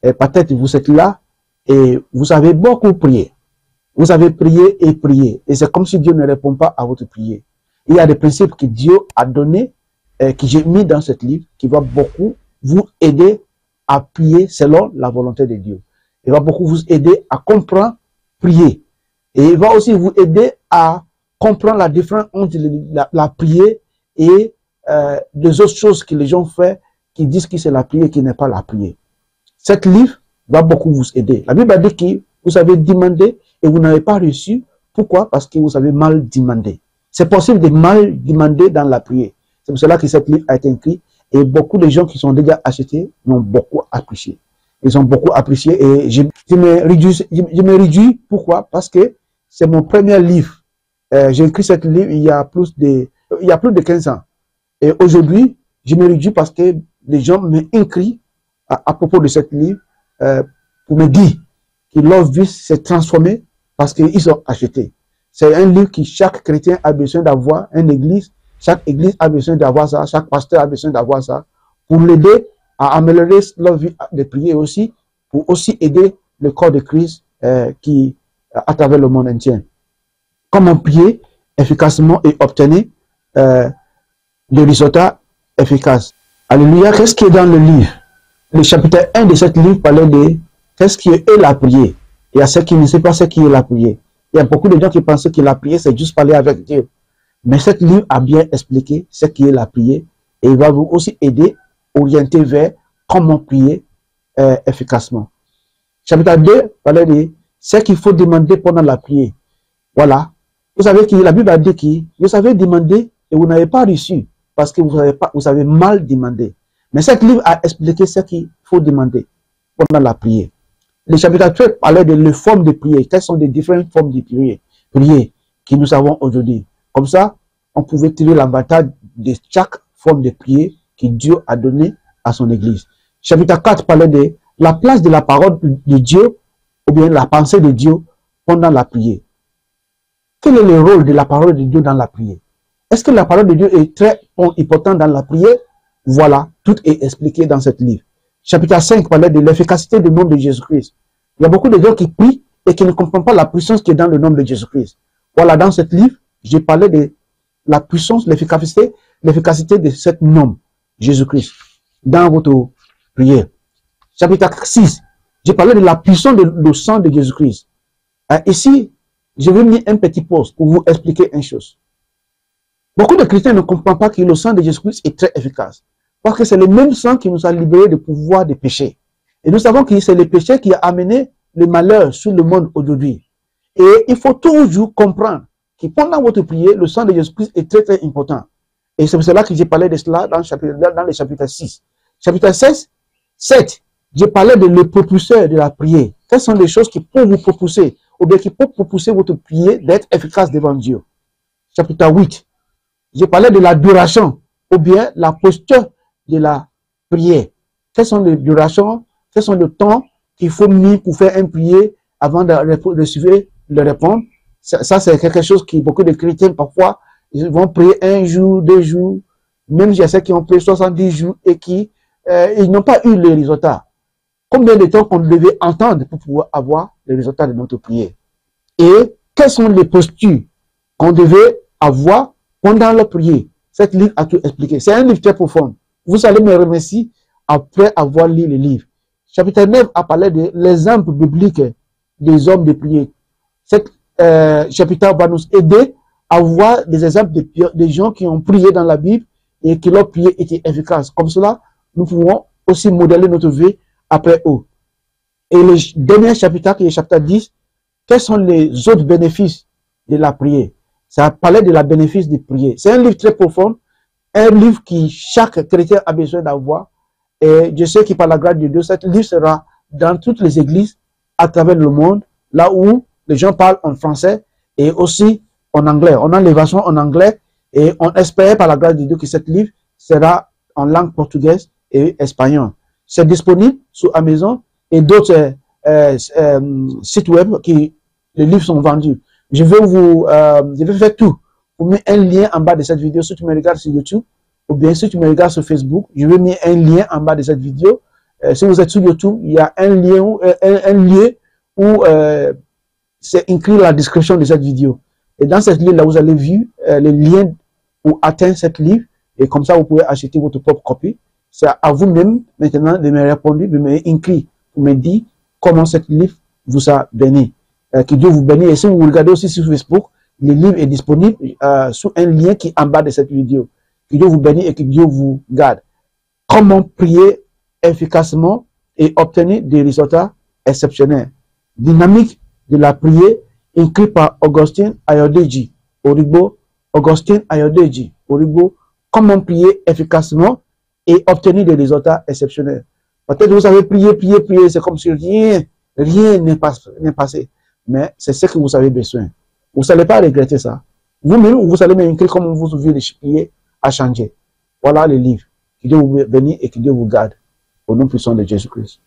peut-être vous êtes là et vous avez beaucoup prié. Vous avez prié et prié. Et c'est comme si Dieu ne répond pas à votre prière. Il y a des principes que Dieu a donnés, que j'ai mis dans ce livre, qui va beaucoup vous aider à prier selon la volonté de Dieu. Il va beaucoup vous aider à comprendre, prier. Et il va aussi vous aider à comprendre la différence entre la prière et les autres choses que les gens font, qui disent que c'est la prière et qui n'est pas la prière. Cet livre va beaucoup vous aider. La Bible dit que vous avez demandé et vous n'avez pas reçu. Pourquoi? Parce que vous avez mal demandé. C'est possible de mal demander dans la prière. C'est pour cela que cet livre a été écrit et beaucoup de gens qui sont déjà achetés l'ont beaucoup apprécié. Ils ont beaucoup apprécié et je me réjouis. Pourquoi? Parce que c'est mon premier livre. J'ai écrit cet livre il y a plus de 15 ans. Et aujourd'hui, je me réjouis parce que les gens m'ont écrit à propos de cet livre pour me dire que leur vie s'est transformée parce qu'ils ont acheté. C'est un livre que chaque chrétien a besoin d'avoir, une église. Chaque église a besoin d'avoir ça, chaque pasteur a besoin d'avoir ça, pour l'aider à améliorer leur vie de prière aussi, pour aussi aider le corps de Christ qui à travers le monde entier. Comment prier efficacement et obtenir des résultats efficaces. Alléluia. Qu'est-ce qui est dans le livre? Le chapitre 1 de ce livre parlait de qu'est-ce qui est la prière. Il y a ceux qui ne savent pas ce qui est la prière. Il y a beaucoup de gens qui pensent que la prière, c'est juste parler avec Dieu. Mais ce livre a bien expliqué ce qui est la prière et il va vous aussi aider, orienter vers comment prier efficacement. Chapitre 2 parlait de ce qu'il faut demander pendant la prière. Voilà. Vous savez que la Bible a dit que vous avez demandé et vous n'avez pas reçu parce que vous avez mal demandé. Mais ce livre a expliqué ce qu'il faut demander pendant la prière. Le chapitre 3 parlait de les formes de prière. Quelles sont les différentes formes de prière que nous avons aujourd'hui. Comme ça, on pouvait tirer l'avantage de chaque forme de prière que Dieu a donnée à son église. Chapitre 4 parlait de la place de la parole de Dieu ou bien la pensée de Dieu pendant la prière. Quel est le rôle de la parole de Dieu dans la prière? Est-ce que la parole de Dieu est très importante dans la prière? Voilà, tout est expliqué dans ce livre. Chapitre 5 parlait de l'efficacité du nom de Jésus-Christ. Il y a beaucoup de gens qui prient et qui ne comprennent pas la puissance qui est dans le nom de Jésus-Christ. Voilà, dans ce livre, j'ai parlé de la puissance, l'efficacité de ce nom, Jésus-Christ, dans votre prière. Chapitre 6, j'ai parlé de la puissance du sang de Jésus-Christ. Ici, je vais mettre un petit pause pour vous expliquer une chose. Beaucoup de chrétiens ne comprennent pas que le sang de Jésus-Christ est très efficace. Parce que c'est le même sang qui nous a libérés du pouvoir des péchés. Et nous savons que c'est le péché qui a amené le malheur sur le monde aujourd'hui. Et il faut toujours comprendre que pendant votre prière, le sang de Jésus-Christ est très très important. Et c'est pour cela que j'ai parlé de cela dans le chapitre 6. Chapitre 7, j'ai parlé de le propulseur de la prière. Quelles sont les choses qui peuvent vous propulser, ou bien qui peuvent propulser votre prière d'être efficace devant Dieu. Chapitre 8, j'ai parlé de la duration, ou bien la posture de la prière. Quelles sont les durations, quels sont le temps qu'il faut mettre pour faire une prière avant de recevoir le répondre. Ça c'est quelque chose qui, beaucoup de chrétiens, parfois, ils vont prier 1 jour, 2 jours, même j'ai ceux qui ont prié 70 jours et qui ils n'ont pas eu les résultats. Combien de temps qu'on devait entendre pour pouvoir avoir les résultats de notre prière? Et quelles sont les postures qu'on devait avoir pendant la prière? Cet livre a tout expliqué. C'est un livre très profond. Vous allez me remercier après avoir lu le livre. Chapitre 9 a parlé de l'exemple biblique des hommes de prière. Cet chapitre va nous aider à voir des exemples de gens qui ont prié dans la Bible et que leur prière était efficace. Comme cela, nous pouvons aussi modeler notre vie après eux. Et le dernier chapitre, qui est le chapitre 10, quels sont les autres bénéfices de la prière? Ça parlait de la bénéfice de prière. C'est un livre très profond, un livre que chaque chrétien a besoin d'avoir. Et je sais que par la grâce de Dieu, ce livre sera dans toutes les églises à travers le monde, là où les gens parlent en français et aussi en anglais. On a les versions en anglais et on espère par la grâce de Dieu que ce livre sera en langue portugaise et espagnole. C'est disponible sur Amazon et d'autres sites web qui les livres sont vendus. Je vais faire tout pour mettre un lien en bas de cette vidéo si tu me regardes sur YouTube ou bien si tu me regardes sur Facebook. Je vais mettre un lien en bas de cette vidéo Si vous êtes sur YouTube, il y a un lien, un lieu où c'est écrit la description de cette vidéo. Et dans cette livre-là, vous allez voir les liens pour atteindre cette livre. Et comme ça, vous pouvez acheter votre propre copie. C'est à vous-même maintenant de me répondre, de me écrire, de me dire comment cette livre vous a béni. Que Dieu vous bénisse. Et si vous regardez aussi sur Facebook, le livre est disponible sous un lien qui est en bas de cette vidéo. Que Dieu vous bénisse et que Dieu vous garde. Comment prier efficacement et obtenir des résultats exceptionnels. Dynamique de la prière, écrit par Augustin Ayodeji, Oribo, Augustin Ayodeji, Oribo, comment prier efficacement et obtenir des résultats exceptionnels. Peut-être que vous avez prié, c'est comme si rien n'est passé. Mais c'est ce que vous avez besoin. Vous n'allez pas regretter ça. Vous-même, vous allez m'écrire comment vous ouvrez les prières à changer. Voilà les livres. Que Dieu vous bénisse et que Dieu vous garde. Au nom puissant de Jésus-Christ.